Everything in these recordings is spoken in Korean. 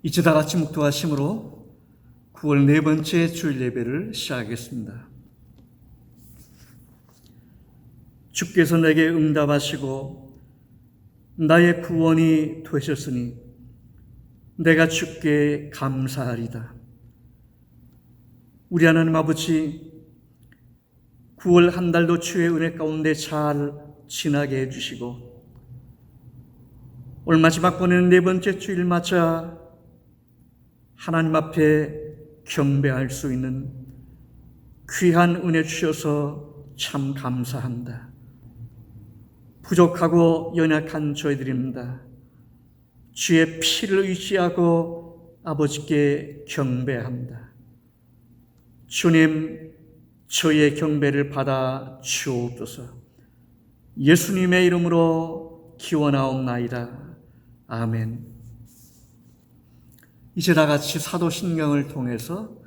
이제 다 같이 묵도하심으로 9월 네 번째 주일 예배를 시작하겠습니다. 주께서 내게 응답하시고 나의 구원이 되셨으니 내가 주께 감사하리다. 우리 하나님 아버지, 9월 한 달도 주의 은혜 가운데 잘 지나게 해주시고 오늘 마지막 보내는 네 번째 주일 맞아 하나님 앞에 경배할 수 있는 귀한 은혜 주셔서 참 감사합니다. 부족하고 연약한 저희들입니다. 주의 피를 의지하고 아버지께 경배합니다. 주님, 저희의 경배를 받아 주옵소서. 예수님의 이름으로 기원하옵나이다. 아멘. 이제 다 같이 사도신경을 통해서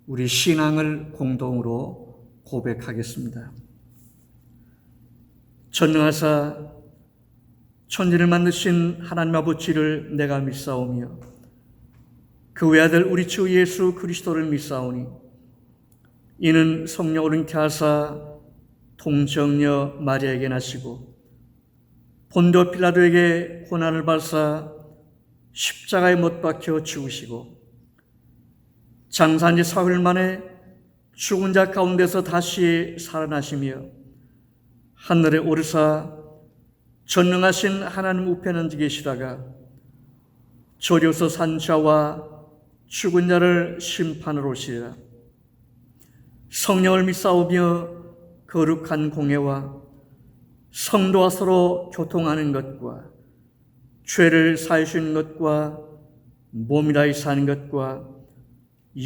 우리 신앙을 공동으로 고백하겠습니다. 전능하사 천지를 만드신 하나님 아버지를 내가 믿사오며 그 외아들 우리 주 예수 그리스도를 믿사오니 이는 성령 옳은케 하사 동정녀 마리아에게 나시고 본도 빌라도에게 고난을 받사 십자가에 못 박혀 죽으시고 장사한 지 사흘 만에 죽은 자 가운데서 다시 살아나시며 하늘에 오르사 전능하신 하나님 우편에 앉아 계시다가 조리오서 산 자와 죽은 자를 심판하러 오시리라. 성령을 믿사오며 거룩한 공회와 성도와 서로 교통하는 것과 죄를 사하시는 것과 몸이라이 사는 것과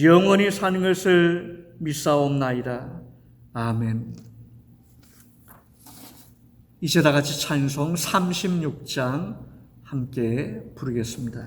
영원히 사는 것을 믿사옵나이다. 아멘. 이제 다 같이 찬송 36장 함께 부르겠습니다.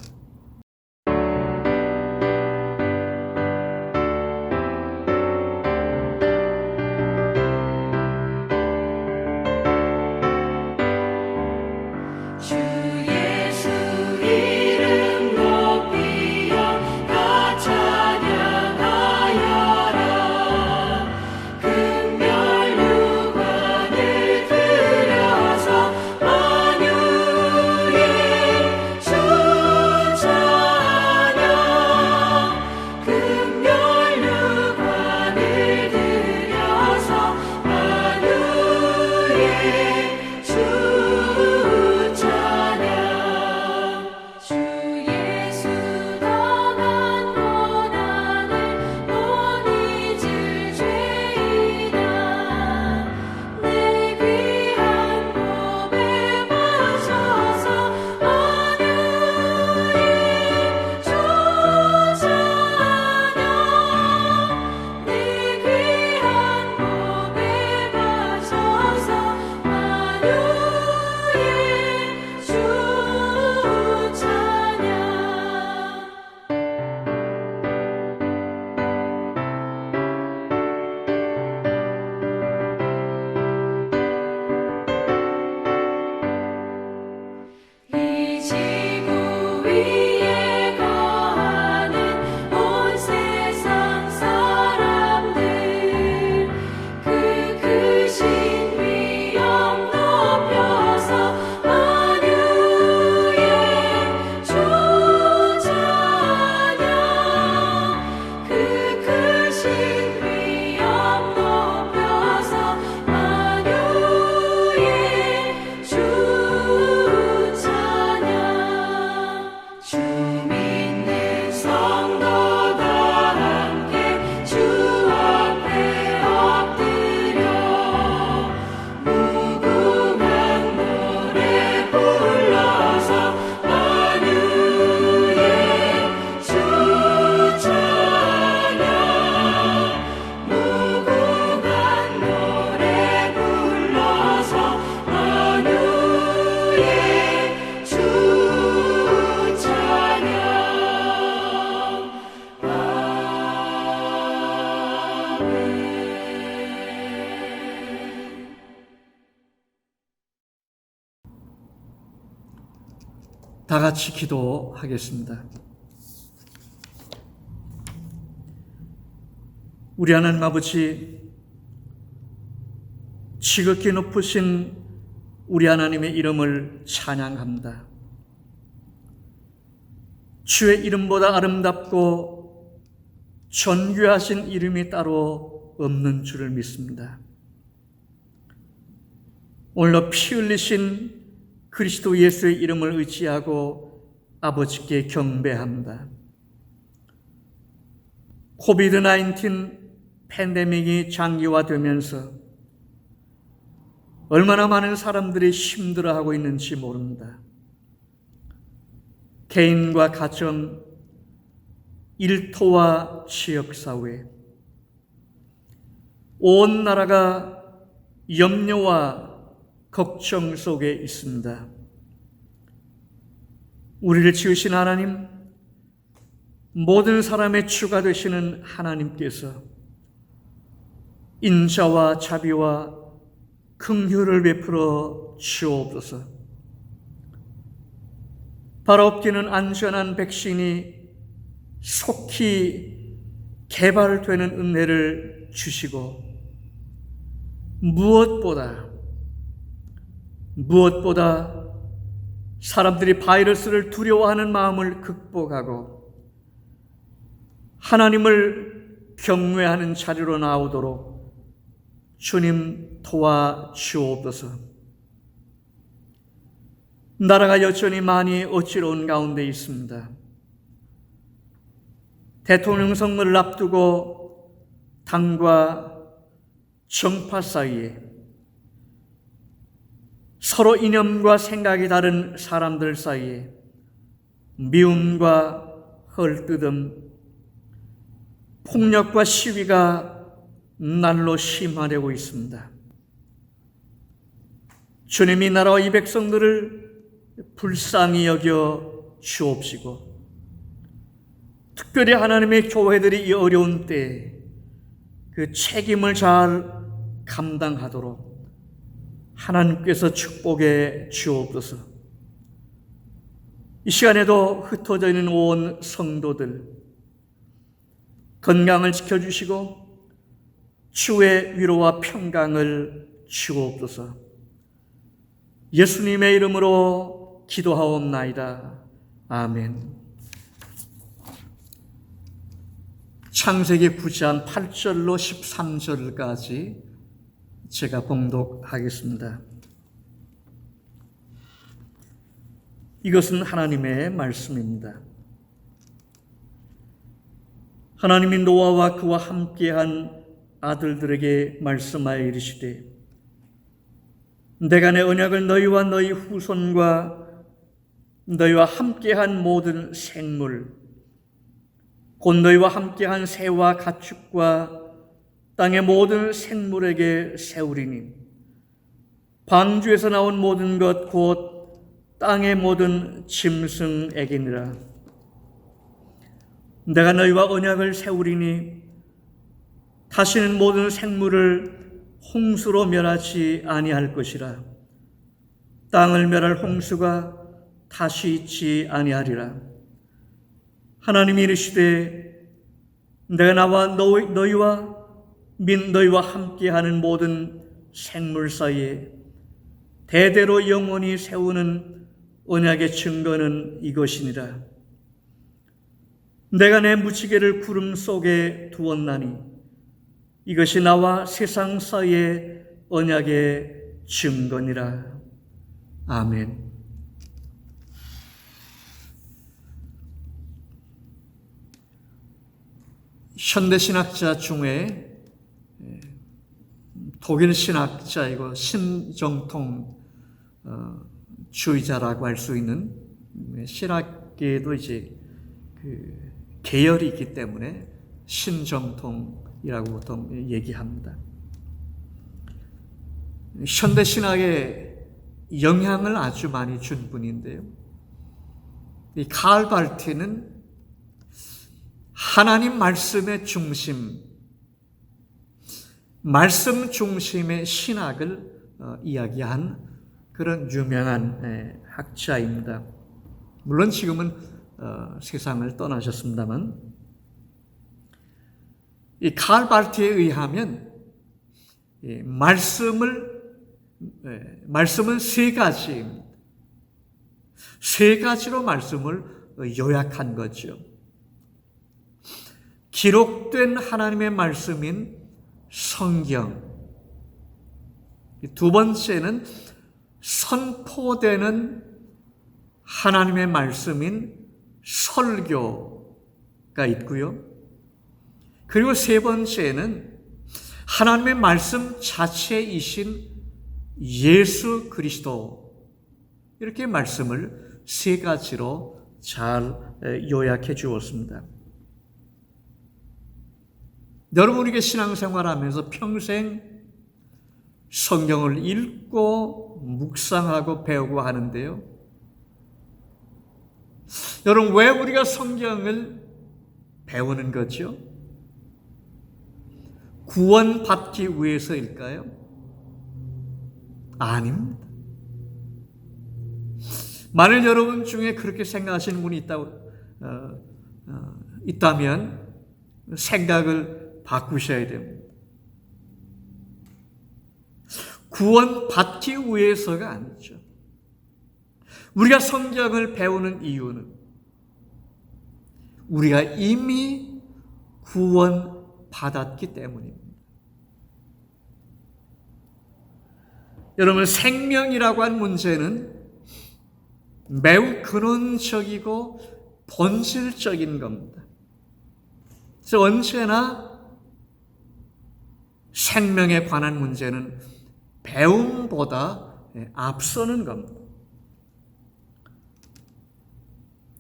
다 같이 기도하겠습니다. 우리 하나님 아버지, 지극히 높으신 우리 하나님의 이름을 찬양합니다. 주의 이름보다 아름답고 존귀하신 이름이 따로 없는 줄을 믿습니다. 오늘도 피 흘리신 그리스도 예수의 이름을 의지하고 아버지께 경배합니다. 코비드-19 팬데믹이 장기화되면서 얼마나 많은 사람들이 힘들어하고 있는지 모릅니다. 개인과 가정, 일터와 지역사회, 온 나라가 염려와 걱정 속에 있습니다. 우리를 지으신 하나님, 모든 사람의 주가 되시는 하나님께서 인자와 자비와 긍휼을 베풀어 주옵소서. 바라옵기는 안전한 백신이 속히 개발되는 은혜를 주시고, 무엇보다 사람들이 바이러스를 두려워하는 마음을 극복하고 하나님을 경외하는 자리로 나오도록 주님 도와주옵소서. 나라가 여전히 많이 어지러운 가운데 있습니다. 대통령 선거를 앞두고 당과 정파 사이에 서로 이념과 생각이 다른 사람들 사이에 미움과 헐뜯음, 폭력과 시위가 날로 심화되고 있습니다. 주님이 나라와 이 백성들을 불쌍히 여겨 주옵시고, 특별히 하나님의 교회들이 이 어려운 때에 그 책임을 잘 감당하도록 하나님께서 축복해 주옵소서. 이 시간에도 흩어져 있는 온 성도들 건강을 지켜주시고 주의 위로와 평강을 주옵소서. 예수님의 이름으로 기도하옵나이다. 아멘. 창세기 9장 8절로 13절까지 제가 봉독하겠습니다. 이것은 하나님의 말씀입니다. 하나님이 노아와 그와 함께한 아들들에게 말씀하여 이르시되, 내가 내 언약을 너희와 너희 후손과 너희와 함께한 모든 생물, 곧 너희와 함께한 새와 가축과 땅의 모든 생물에게 세우리니, 방주에서 나온 모든 것 곧 땅의 모든 짐승에게니라. 내가 너희와 언약을 세우리니 다시는 모든 생물을 홍수로 멸하지 아니할 것이라. 땅을 멸할 홍수가 다시 있지 아니하리라. 하나님이 이르시되, 내가 나와 너희와 및 너희와 함께하는 모든 생물 사이에 대대로 영원히 세우는 언약의 증거는 이것이니라. 내가 내 무지개를 구름 속에 두었나니 이것이 나와 세상 사이의 언약의 증거니라. 아멘. 현대신학자 중에 독일 신학자이고 신정통 주의자라고 할 수 있는, 신학계에도 이제 그 계열이 있기 때문에 신정통이라고 보통 얘기합니다. 현대신학에 영향을 아주 많이 준 분인데요. 이 칼 발티는 하나님 말씀의 중심, 말씀 중심의 신학을 이야기한 그런 유명한 학자입니다. 물론 지금은 세상을 떠나셨습니다만, 이 칼 바르트에 의하면 말씀은 세 가지입니다. 세 가지로 말씀을 요약한 거죠. 기록된 하나님의 말씀인 성경. 두 번째는 선포되는 하나님의 말씀인 설교가 있고요. 그리고 세 번째는 하나님의 말씀 자체이신 예수 그리스도. 이렇게 말씀을 세 가지로 잘 요약해 주었습니다. 여러분에게 신앙생활하면서 평생 성경을 읽고 묵상하고 배우고 하는데요. 여러분, 왜 우리가 성경을 배우는 거죠? 구원받기 위해서일까요? 아닙니다. 만일 여러분 중에 그렇게 생각하시는 분이 있다면 생각을 바꾸셔야 됩니다. 구원받기 위해서가 아니죠. 우리가 성경을 배우는 이유는 우리가 이미 구원받았기 때문입니다. 여러분, 생명이라고 한 문제는 매우 근원적이고 본질적인 겁니다. 그래서 언제나 생명에 관한 문제는 배움보다 앞서는 겁니다.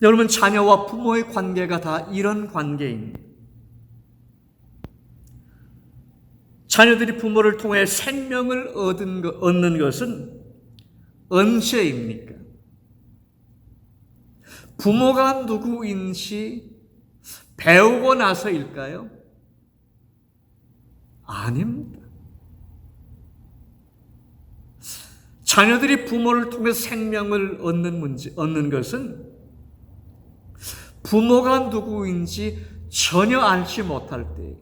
여러분, 자녀와 부모의 관계가 다 이런 관계입니다. 자녀들이 부모를 통해 생명을 얻는 것은 언제입니까? 부모가 누구인지 배우고 나서일까요? 아닙니다. 자녀들이 부모를 통해 생명을 얻는 것은 부모가 누구인지 전혀 알지 못할 때,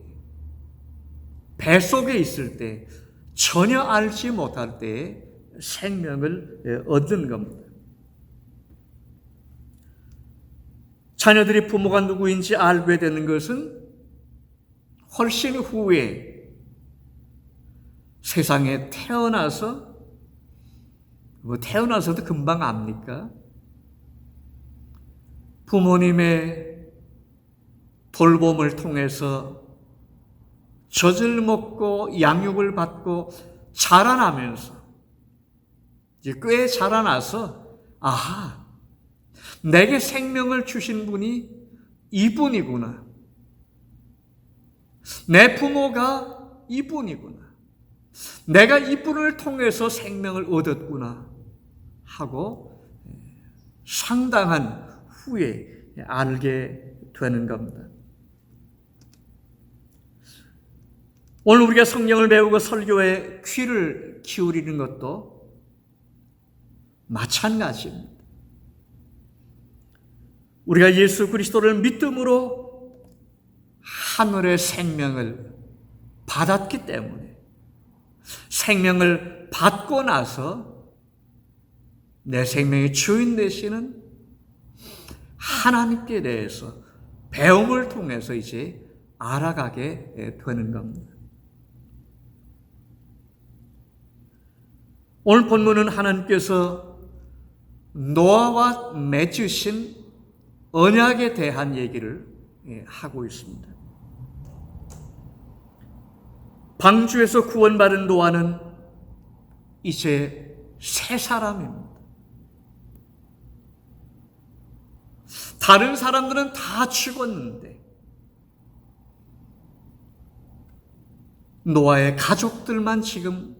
뱃속에 있을 때, 전혀 알지 못할 때에 생명을 얻는 겁니다. 자녀들이 부모가 누구인지 알게 되는 것은 훨씬 후에 세상에 태어나서도 금방 압니까? 부모님의 돌봄을 통해서 젖을 먹고 양육을 받고 자라나면서 이제 꽤 자라나서 아하, 내게 생명을 주신 분이 이분이구나. 내 부모가 이분이구나. 내가 이분을 통해서 생명을 얻었구나 하고 상당한 후에 알게 되는 겁니다. 오늘 우리가 성경을 배우고 설교에 귀를 기울이는 것도 마찬가지입니다. 우리가 예수 그리스도를 믿음으로 하늘의 생명을 받았기 때문에 생명을 받고 나서 내 생명의 주인 되시는 하나님께 대해서 배움을 통해서 이제 알아가게 되는 겁니다. 오늘 본문은 하나님께서 노아와 맺으신 언약에 대한 얘기를 하고 있습니다. 방주에서 구원받은 노아는 이제 새 사람입니다. 다른 사람들은 다 죽었는데 노아의 가족들만 지금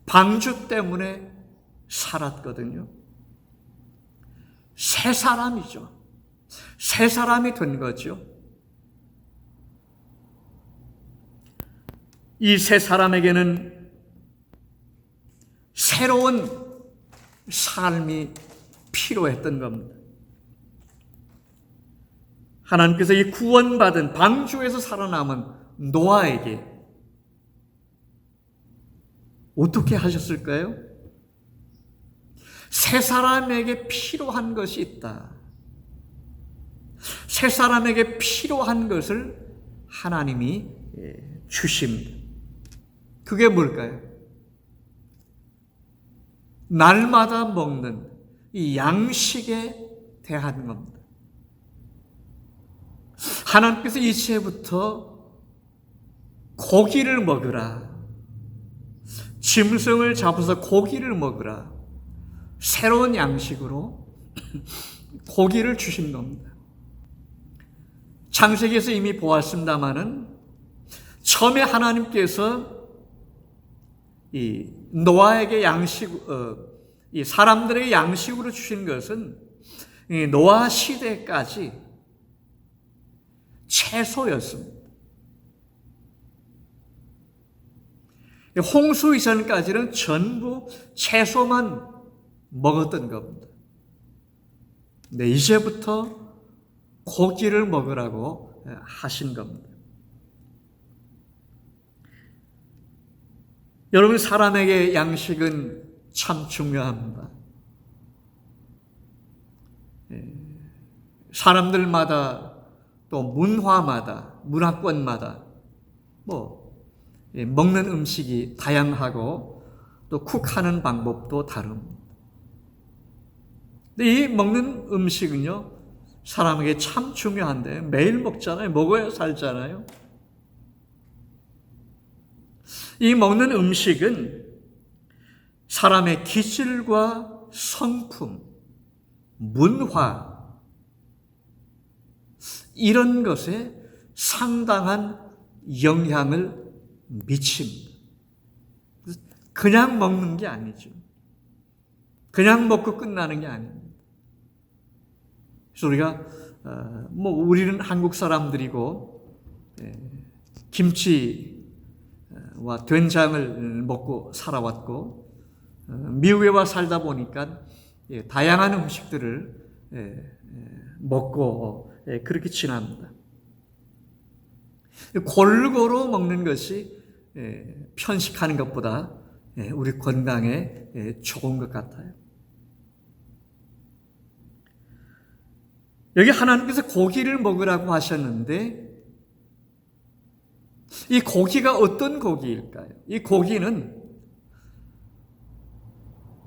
방주 때문에 살았거든요. 새 사람이죠. 새 사람이 된 거죠. 이 새 사람에게는 새로운 삶이 필요했던 겁니다. 하나님께서 이 구원받은 방주에서 살아남은 노아에게 어떻게 하셨을까요? 세 사람에게 필요한 것이 있다. 세 사람에게 필요한 것을 하나님이 주십니다. 그게 뭘까요? 날마다 먹는 이 양식에 대한 겁니다. 하나님께서 이제부터 고기를 먹으라. 짐승을 잡아서 고기를 먹으라. 새로운 양식으로 고기를 주신 겁니다. 창세기에서 이미 보았습니다마는 처음에 하나님께서 이 노아에게 이 사람들에게 양식으로 주신 것은 이 노아 시대까지 채소였습니다. 홍수 이전까지는 전부 채소만 먹었던 겁니다. 근데 이제부터 고기를 먹으라고 하신 겁니다. 여러분, 사람에게 양식은 참 중요합니다. 사람들마다 또 문화마다, 문화권마다 먹는 음식이 다양하고 또 쿡하는 방법도 다릅니다. 근데 이 먹는 음식은요, 사람에게 참 중요한데 매일 먹잖아요. 먹어야 살잖아요. 이 먹는 음식은 사람의 기질과 성품, 문화, 이런 것에 상당한 영향을 미칩니다. 그냥 먹는 게 아니죠. 그냥 먹고 끝나는 게 아닙니다. 그래서 우리가 우리는 한국 사람들이고 김치와 된장을 먹고 살아왔고 미국에 와 살다 보니까 다양한 음식들을 먹고 그렇게 지납니다. 골고루 먹는 것이 편식하는 것보다 우리 건강에 좋은 것 같아요. 여기 하나님께서 고기를 먹으라고 하셨는데 이 고기가 어떤 고기일까요? 이 고기는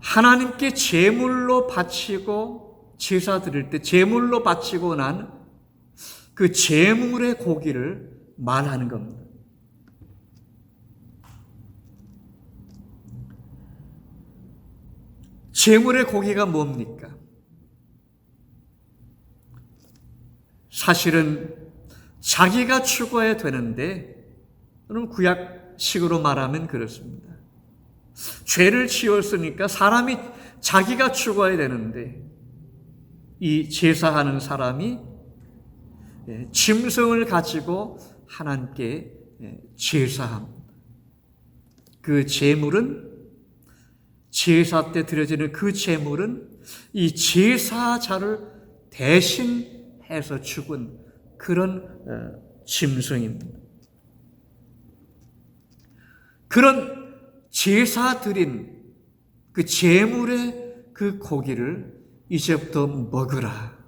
하나님께 제물로 바치고 제사 드릴 때 제물로 바치고 난 그 제물의 고기를 말하는 겁니다. 제물의 고기가 뭡니까? 사실은 자기가 죽어야 되는데, 그럼 구약식으로 말하면 그렇습니다. 죄를 지었으니까 사람이 자기가 죽어야 되는데 이 제사하는 사람이 짐승을 가지고 하나님께 제사합니다. 그 제물은 제사 때 드려지는 그 제물은 이 제사자를 대신해서 죽은 그런 짐승입니다. 그런 제사 드린 그 제물의 그 고기를 이제부터 먹으라.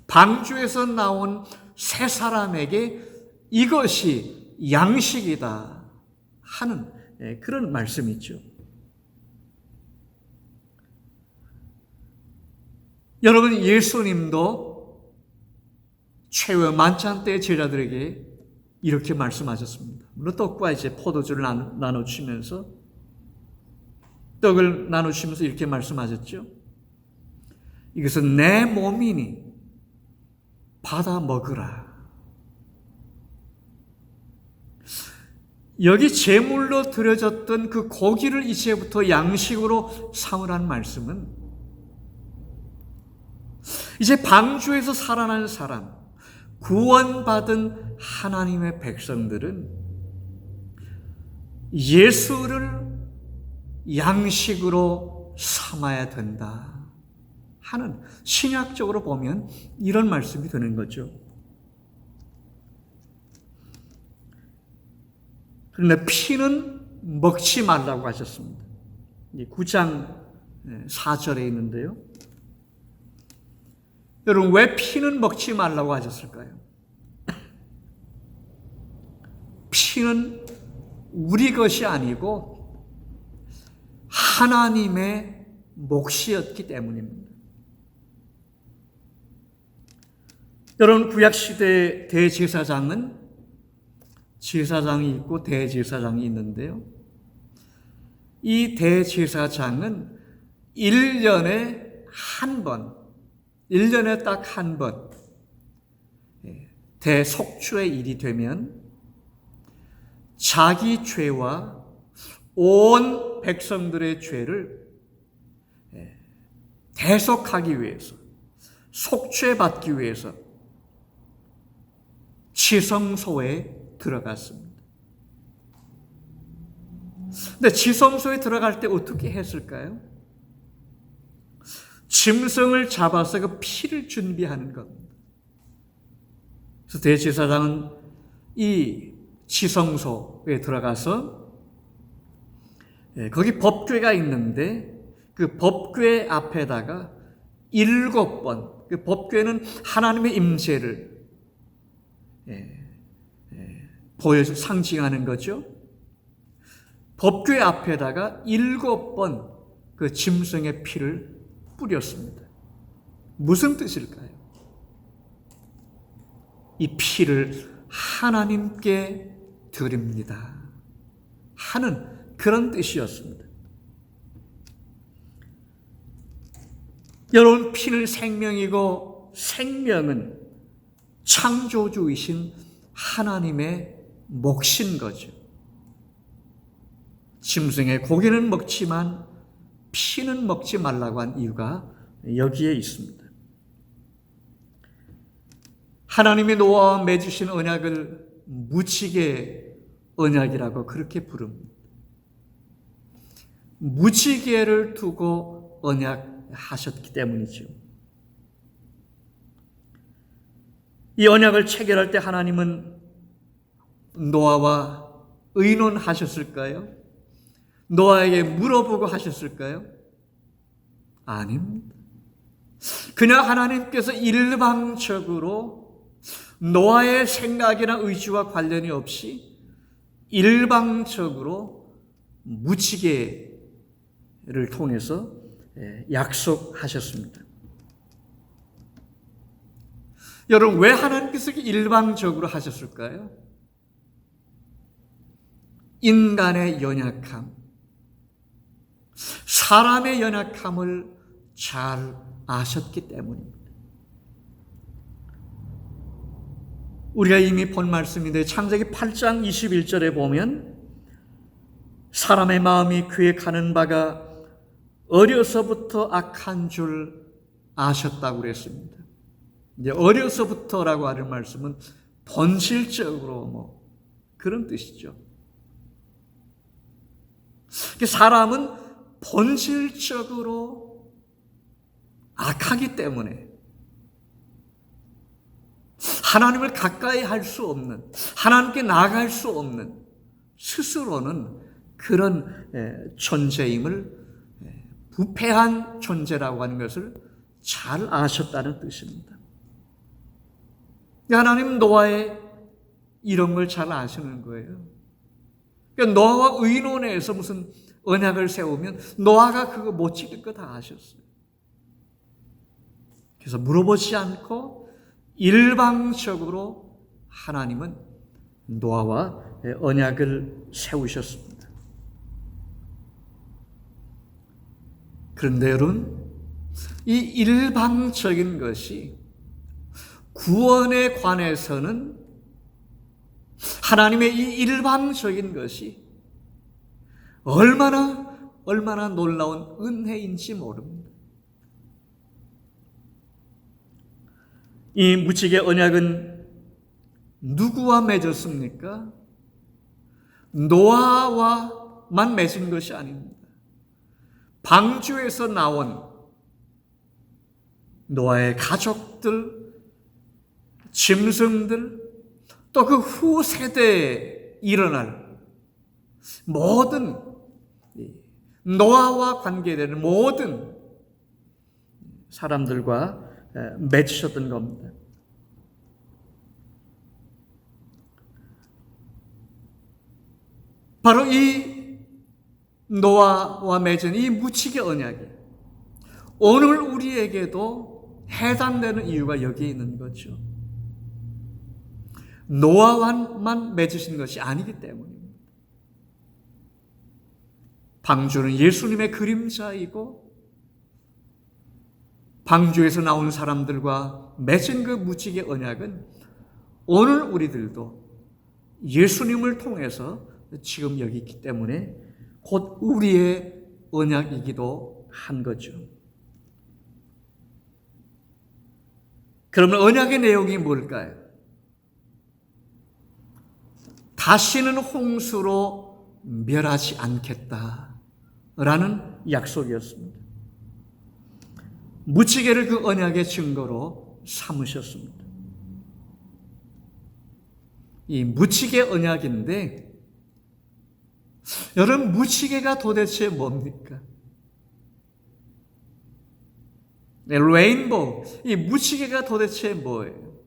방주에서 나온 세 사람에게 이것이 양식이다 하는 그런 말씀이죠. 여러분, 예수님도 최후의 만찬 때 제자들에게 이렇게 말씀하셨습니다. 물론 떡과 이제 포도주를 나눠주시면서 떡을 나누시면서 이렇게 말씀하셨죠. 이것은 내 몸이니 받아 먹으라. 여기 제물로 드려졌던 그 고기를 이제부터 양식으로 삼으라는 말씀은 이제 방주에서 살아난 사람, 구원받은 하나님의 백성들은 예수를 양식으로 삼아야 된다 하는, 신약적으로 보면 이런 말씀이 되는 거죠. 그런데 피는 먹지 말라고 하셨습니다. 9장 4절에 있는데요. 여러분, 왜 피는 먹지 말라고 하셨을까요? 피는 우리 것이 아니고 하나님의 몫이었기 때문입니다. 여러분, 구약시대 대제사장은 제사장이 있고 대제사장이 있는데요. 이 대제사장은 1년에 한 번, 1년에 딱 한 번, 대속죄의 일이 되면 자기 죄와 온 백성들의 죄를 대속하기 위해서, 속죄받기 위해서 지성소에 들어갔습니다. 근데 지성소에 들어갈 때 어떻게 했을까요? 짐승을 잡아서 그 피를 준비하는 겁니다. 그래서 대제사장은 이 지성소에 들어가서 거기 법궤가 있는데 그 법궤 앞에다가 7번, 그 법궤는 하나님의 임재를 보여서 상징하는 거죠. 법궤 앞에다가 7번 그 짐승의 피를 뿌렸습니다. 무슨 뜻일까요? 이 피를 하나님께 드립니다 하는 그런 뜻이었습니다. 여러분, 피는 생명이고 생명은 창조주이신 하나님의 몫인 거죠. 짐승의 고기는 먹지만 피는 먹지 말라고 한 이유가 여기에 있습니다. 하나님이 노아와 맺으신 언약을 무지개 언약이라고 그렇게 부릅니다. 무지개를 두고 언약하셨기 때문이죠. 이 언약을 체결할 때 하나님은 노아와 의논하셨을까요? 노아에게 물어보고 하셨을까요? 아닙니다. 그냥 하나님께서 일방적으로 노아의 생각이나 의지와 관련이 없이 일방적으로 무지개를 통해서 약속하셨습니다. 여러분, 왜 하나님께서 일방적으로 하셨을까요? 인간의 연약함, 사람의 연약함을 잘 아셨기 때문입니다. 우리가 이미 본 말씀인데 창세기 8장 21절에 보면 사람의 마음이 계획하는 바가 어려서부터 악한 줄 아셨다고 그랬습니다. 이제 어려서부터라고 하는 말씀은 본질적으로 그런 뜻이죠. 사람은 본질적으로 악하기 때문에 하나님을 가까이 할 수 없는, 하나님께 나아갈 수 없는 스스로는 그런 존재임을, 부패한 존재라고 하는 것을 잘 아셨다는 뜻입니다. 하나님 노아의 이런 걸 잘 아시는 거예요. 그러니까 노아와 의논해서 무슨 언약을 세우면 노아가 그거 못 지킬 거 다 아셨어요. 그래서 물어보지 않고 일방적으로 하나님은 노아와 언약을 세우셨습니다. 그런데 여러분, 이 일방적인 것이 구원에 관해서는 하나님의 이 일방적인 것이 얼마나 놀라운 은혜인지 모릅니다. 이 무지개 언약은 누구와 맺었습니까? 노아와만 맺은 것이 아닙니다. 방주에서 나온 노아의 가족들, 짐승들, 또 그 후 세대에 일어날 모든 노아와 관계되는 모든 사람들과 맺으셨던 겁니다. 바로 이 노아와 맺은 이 묻히게 언약이 오늘 우리에게도 해당되는 이유가 여기에 있는 거죠. 노아와만 맺으신 것이 아니기 때문입니다. 방주는 예수님의 그림자이고 방주에서 나온 사람들과 맺은 그 묻히게 언약은 오늘 우리들도 예수님을 통해서 지금 여기 있기 때문에 곧 우리의 언약이기도 한 거죠. 그러면 언약의 내용이 뭘까요? 다시는 홍수로 멸하지 않겠다라는 약속이었습니다. 묻히개를 그 언약의 증거로 삼으셨습니다. 이 묻히개 언약인데 여러분, 묻히개가 도대체 뭡니까? 레인보우, 이 묻히개가 도대체 뭐예요?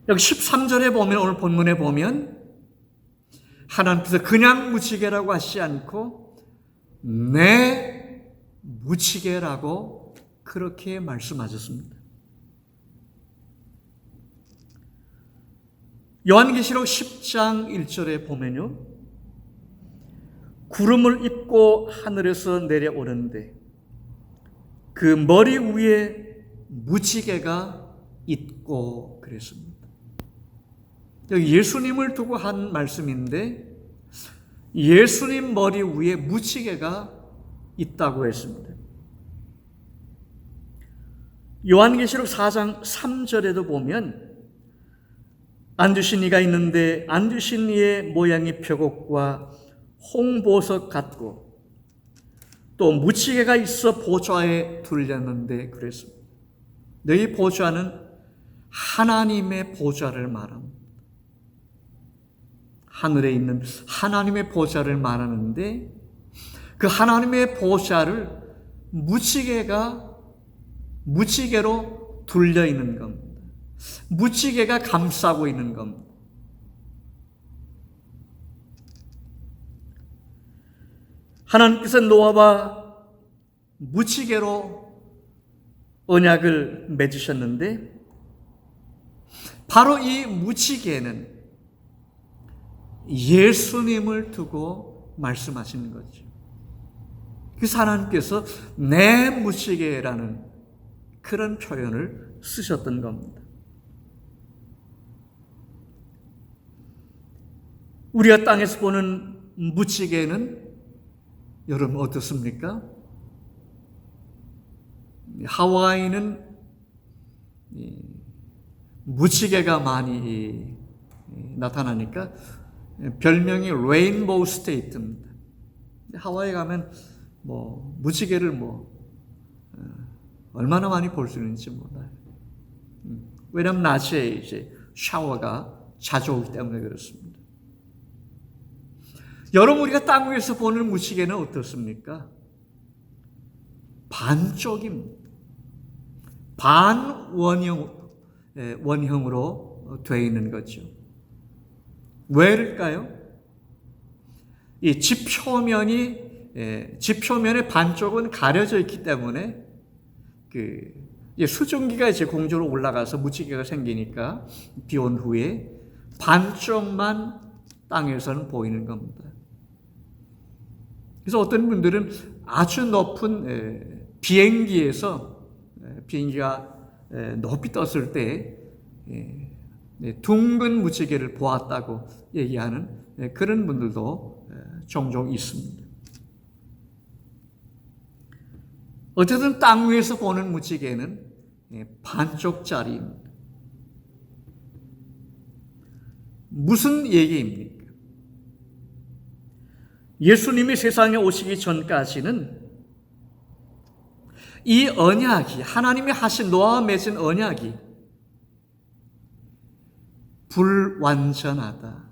여기 13절에 보면, 오늘 본문에 보면 하나님께서 그냥 묻히개라고 하시지 않고 내 묻히개라고 그렇게 말씀하셨습니다. 요한계시록 10장 1절에 보면요, 구름을 입고 하늘에서 내려오는데 그 머리 위에 묻히개가 있고 그랬습니다. 여기 예수님을 두고 한 말씀인데 예수님 머리 위에 묻히개가 있다고 했습니다. 요한계시록 4장 3절에도 보면 앉으신 이가 있는데 앉으신 이의 모양이 표곡과 홍보석 같고 또 묻히개가 있어 보좌에 둘렸는데 그랬습니다. 너희 보좌는 하나님의 보좌를 말합니다. 하늘에 있는 하나님의 보좌를 말하는데 그 하나님의 보좌를 묻히개로 둘려 있는 겁니다. 묻히개가 감싸고 있는 겁니다. 하나님께서 노아와 묻히개로 언약을 맺으셨는데 바로 이 묻히개는 예수님을 두고 말씀하시는 거죠. 그래서 하나님께서 내 묻히개라는 그런 표현을 쓰셨던 겁니다. 우리가 땅에서 보는 묻히개는 여러분 어떻습니까? 하와이는 묻히개가 많이 나타나니까 별명이 레인보우 스테이트입니다. 하와이 가면 묻히개를 얼마나 많이 볼 수 있는지 몰라요. 왜냐하면 낮에 이제 샤워가 자주 오기 때문에 그렇습니다. 여러분, 우리가 땅 위에서 보는 묻히개는 어떻습니까? 반쪽입니다. 원형으로 되어 있는 거죠. 왜일까요? 이 지표면의 반쪽은 가려져 있기 때문에 수증기가 이제 공중으로 올라가서 묻히개가 생기니까 비 온 후에 반쪽만 땅에서는 보이는 겁니다. 그래서 어떤 분들은 아주 높은 비행기가 높이 떴을 때 둥근 묻히개를 보았다고 얘기하는 그런 분들도 종종 있습니다. 어쨌든 땅 위에서 보는 묻히개는 반쪽짜리입니다. 무슨 얘기입니까? 예수님이 세상에 오시기 전까지는 이 언약이, 하나님이 하신 노아와 맺은 언약이 불완전하다,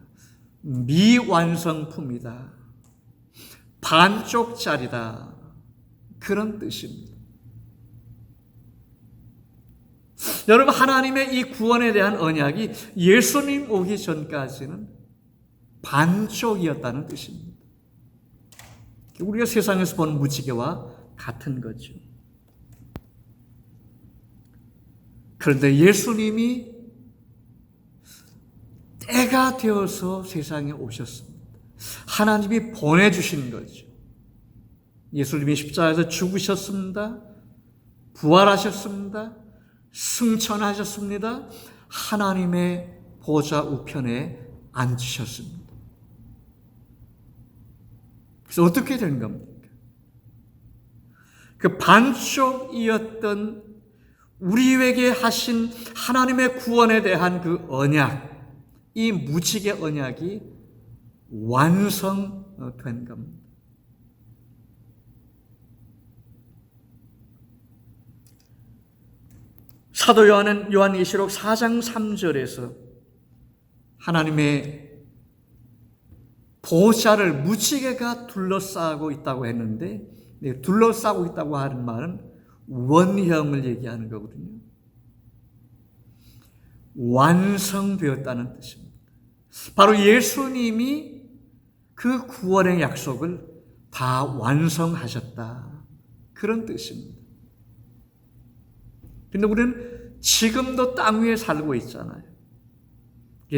미완성품이다. 반쪽짜리다. 그런 뜻입니다. 여러분, 하나님의 이 구원에 대한 언약이 예수님 오기 전까지는 반쪽이었다는 뜻입니다. 우리가 세상에서 보는 무지개와 같은 거죠. 그런데 예수님이 때가 되어서 세상에 오셨습니다. 하나님이 보내주신 거죠. 예수님이 십자가에서 죽으셨습니다. 부활하셨습니다. 승천하셨습니다. 하나님의 보좌 우편에 앉으셨습니다. 그래서 어떻게 된 겁니까? 그 반쪽이었던 우리에게 하신 하나님의 구원에 대한 그 언약, 이 무지개 언약이 완성된 겁니다. 사도 요한은 요한계시록 4장 3절에서 하나님의 보좌를 무지개가 둘러싸고 있다고 했는데, 둘러싸고 있다고 하는 말은 원형을 얘기하는 거거든요. 완성되었다는 뜻입니다. 바로 예수님이 그 구원의 약속을 다 완성하셨다. 그런 뜻입니다. 근데 우리는 지금도 땅 위에 살고 있잖아요.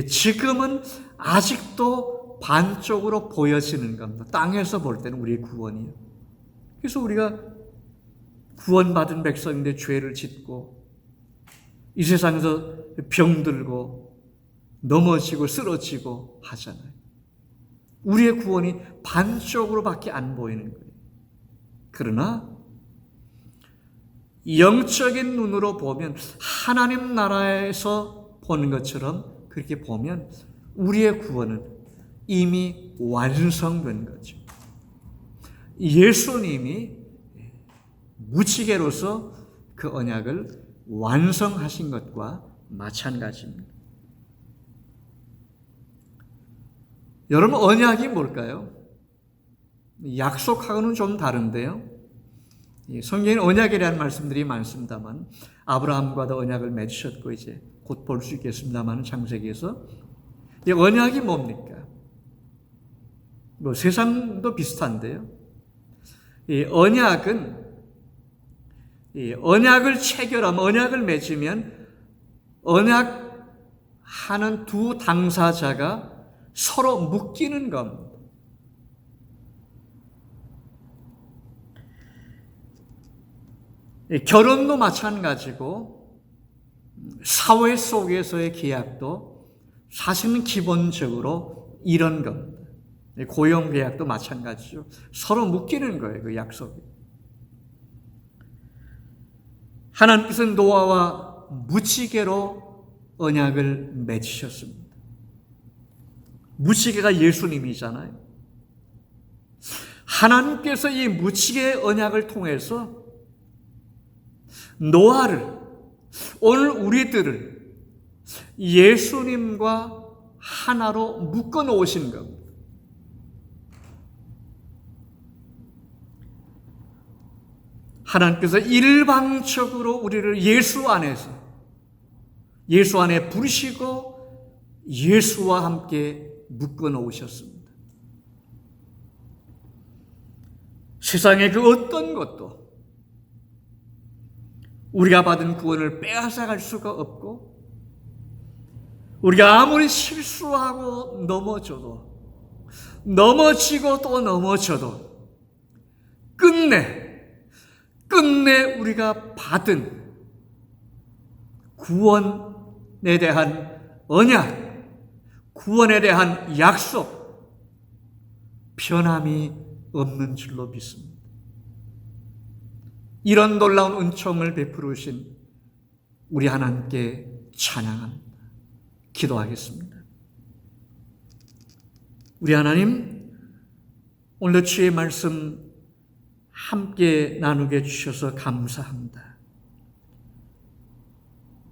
지금은 아직도 반쪽으로 보여지는 겁니다. 땅에서 볼 때는 우리의 구원이요. 그래서 우리가 구원받은 백성인데 죄를 짓고 이 세상에서 병들고 넘어지고 쓰러지고 하잖아요. 우리의 구원이 반쪽으로밖에 안 보이는 거예요. 그러나 영적인 눈으로 보면 하나님 나라에서 보는 것처럼 그렇게 보면 우리의 구원은 이미 완성된 거죠. 예수님이 무지개로서 그 언약을 완성하신 것과 마찬가지입니다. 여러분, 언약이 뭘까요? 약속하고는 좀 다른데요. 성경에 언약에 대한 말씀들이 많습니다만, 아브라함과도 언약을 맺으셨고 이제 곧 볼 수 있겠습니다만, 창세기에서 이 언약이 뭡니까? 뭐 세상도 비슷한데요. 이 언약을 체결하면, 언약을 맺으면 언약하는 두 당사자가 서로 묶이는 겁니다. 결혼도 마찬가지고 사회 속에서의 계약도 사실은 기본적으로 이런 겁니다. 고용 계약도 마찬가지죠. 서로 묶이는 거예요, 그 약속이. 하나님께서는 노아와 무지개로 언약을 맺으셨습니다. 무지개가 예수님이잖아요. 하나님께서 이 무지개 언약을 통해서 노아를, 오늘 우리들을 예수님과 하나로 묶어 놓으신 겁니다. 하나님께서 일방적으로 우리를 예수 안에 부르시고 예수와 함께 묶어 놓으셨습니다. 세상의 그 어떤 것도 우리가 받은 구원을 빼앗아갈 수가 없고, 우리가 아무리 실수하고 넘어지고 또 넘어져도 끝내 우리가 받은 구원에 대한 언약, 구원에 대한 약속, 변함이 없는 줄로 믿습니다. 이런 놀라운 은총을 베풀으신 우리 하나님께 찬양합니다. 기도하겠습니다. 우리 하나님, 오늘 주의 말씀 함께 나누게 해주셔서 감사합니다.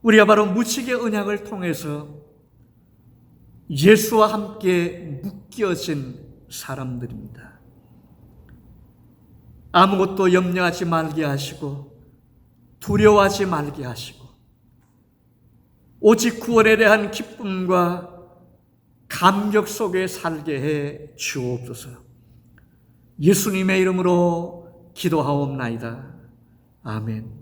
우리가 바로 무지개 언약을 통해서 예수와 함께 묶여진 사람들입니다. 아무것도 염려하지 말게 하시고 두려워하지 말게 하시고 오직 구원에 대한 기쁨과 감격 속에 살게 해 주옵소서. 예수님의 이름으로 기도하옵나이다. 아멘.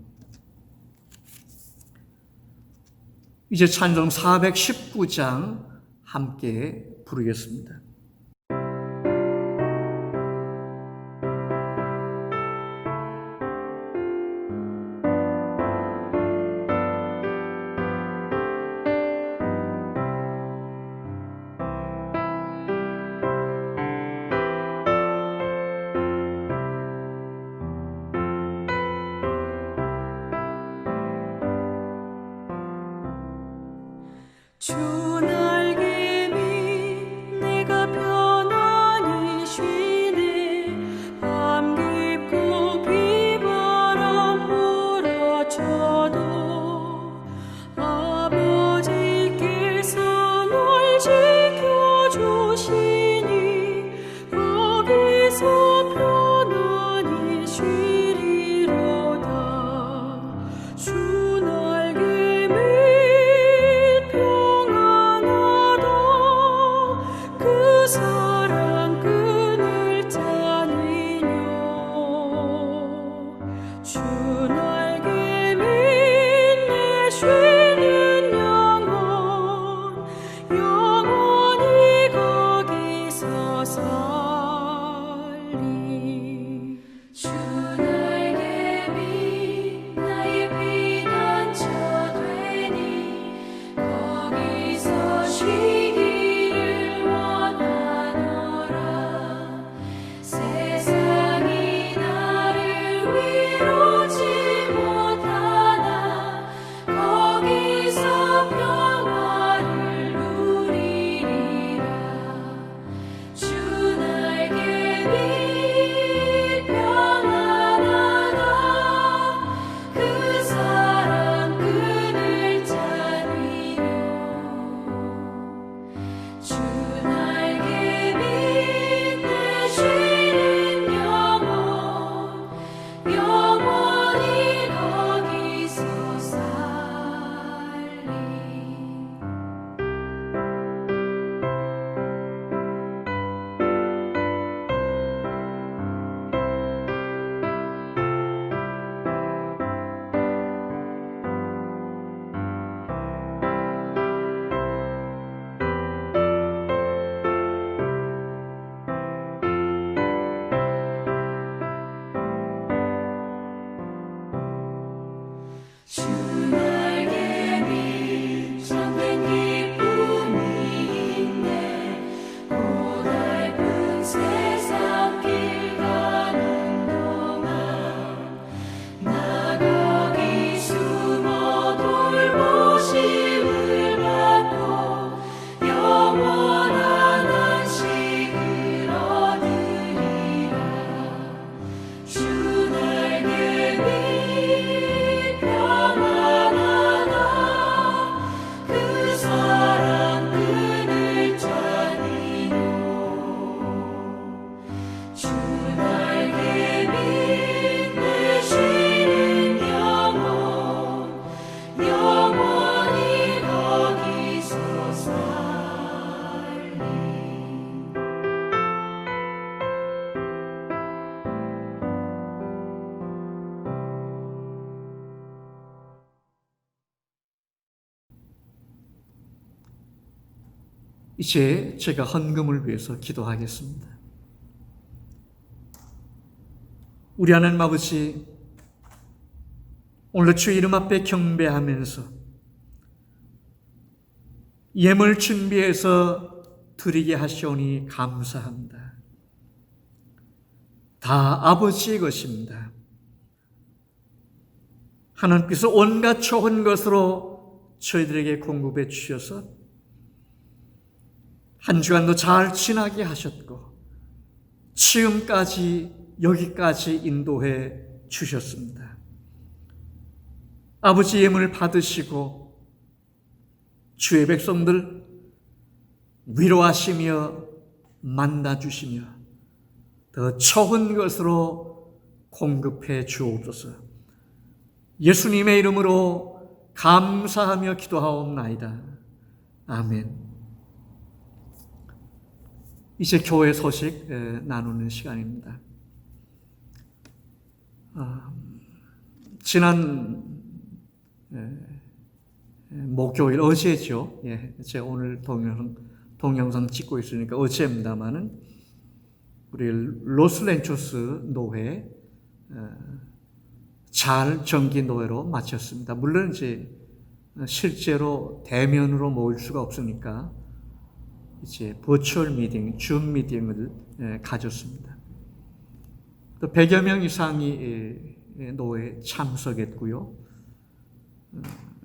이제 찬송 419장 함께 부르겠습니다. 주 날개 밑 내가 편안히 쉬네. 밤 깊고 비바람 몰아쳐도 아버지께서 널 지켜주시니 거기서 편안히 쉬리로다. 주 날개 밑 그 사랑 끈을 짜니뇨. 주 날개 밑 내 쉬는 영혼 영원히 거기서 살리. 주 날개 밑 나의 피난처 되니 거기서 쉬기를 원하노라. 세상이 나를 위로지 못하나 거기서 평화를 누리리라. 주 날개 밑 평안하다. 그 사랑 끈을 짜니뇨. 주 날개 밑 내 쉬는 영혼 영원히 거기서 살리. 주 날개 밑 참된 기쁨이 있네. 고달픈 세상 길 가는 동안 나 거기 숨어 돌보심을 받고 영원한 안식을 얻으리라. 주 날개 밑 평안하다. 그 사랑 끈을 짜니뇨. 주 날개 밑 내 쉬는 영혼 영원히 거기서 살리. 이제 제가 헌금을 위해서 기도하겠습니다. 우리 하나님 아버지, 오늘 주 이름 앞에 경배하면서 예물 준비해서 드리게 하시오니 감사합니다. 다 아버지의 것입니다. 하나님께서 온갖 좋은 것으로 저희들에게 공급해 주셔서 한 주간도 잘 지나게 하셨고 지금까지 여기까지 인도해 주셨습니다. 아버지 예물 받으시고 주의 백성들 위로하시며 만나주시며 더 좋은 것으로 공급해 주옵소서. 예수님의 이름으로 감사하며 기도하옵나이다. 아멘. 이제 교회 소식 나누는 시간입니다. 지난 목요일 어제죠. 제가 오늘 동영상 찍고 있으니까 어제입니다만은 우리 로스렌초스 노회 잘 정기 노회로 마쳤습니다. 물론 이제 실제로 대면으로 모일 수가 없으니까 이제 버추얼 미팅, 줌 미팅을 가졌습니다. 또 100여 명 이상이 노회에 참석했고요.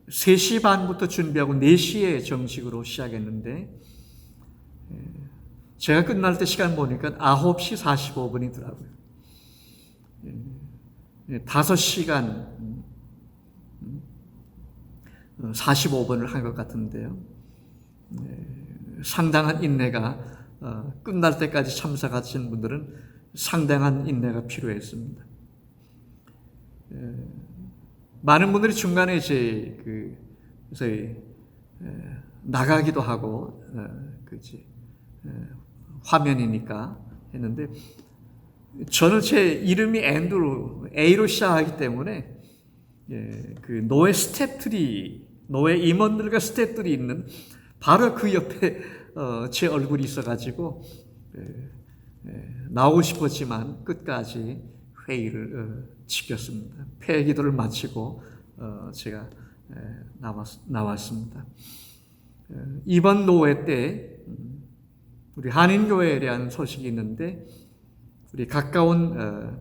3시 반부터 준비하고 4시에 정식으로 시작했는데 제가 끝날 때 시간 보니까 9시 45분이더라고요. 5시간 45분을 한 것 같은데요. 상당한 인내가 끝날 때까지 참석하신 분들은 상당한 인내가 필요했습니다. 많은 분들이 중간에 이제 나가기도 하고 화면이니까 했는데 저는 제 이름이 앤드루 A로 시작하기 때문에 그 노예 스태프들이 노예 임원들과 스태프들이 있는 바로 그 옆에 제 얼굴이 있어가지고 나오고 싶었지만 끝까지 회의를 지켰습니다. 폐기도를 마치고 제가 나왔습니다. 이번 노회 때 우리 한인교회에 대한 소식이 있는데 우리 가까운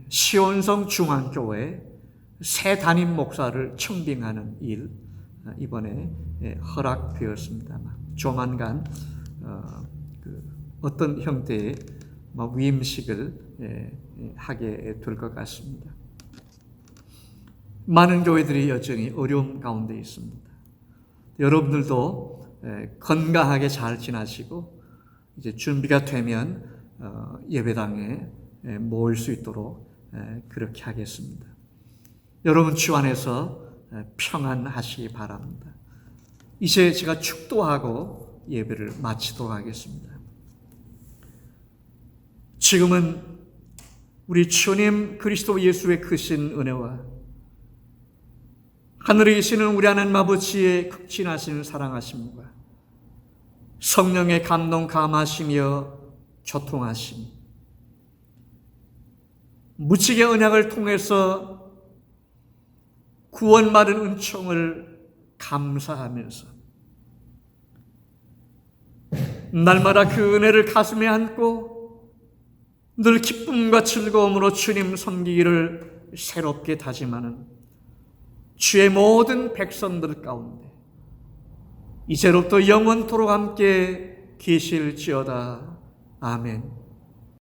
시온성 중앙교회 새 담임 목사를 청빙하는 일 이번에 허락되었습니다. 조만간 어떤 형태의 위임식을 하게 될 것 같습니다. 많은 교회들이 여전히 어려움 가운데 있습니다. 여러분들도 건강하게 잘 지나시고 이제 준비가 되면 예배당에 모일 수 있도록 그렇게 하겠습니다. 여러분 주 안에서 평안하시기 바랍니다. 이제 제가 축도하고 예배를 마치도록 하겠습니다. 지금은 우리 주님 그리스도 예수의 크신 은혜와 하늘에 계시는 우리 하나님 아버지의 극진하신 사랑하심과 성령의 감동 감하시며 교통하심 무지개 언약을 통해서 구원받은 은총을 감사하면서 날마다 그 은혜를 가슴에 안고 늘 기쁨과 즐거움으로 주님 섬기기를 새롭게 다짐하는 주의 모든 백성들 가운데 이제로부터 영원토록 함께 계실지어다. 아멘.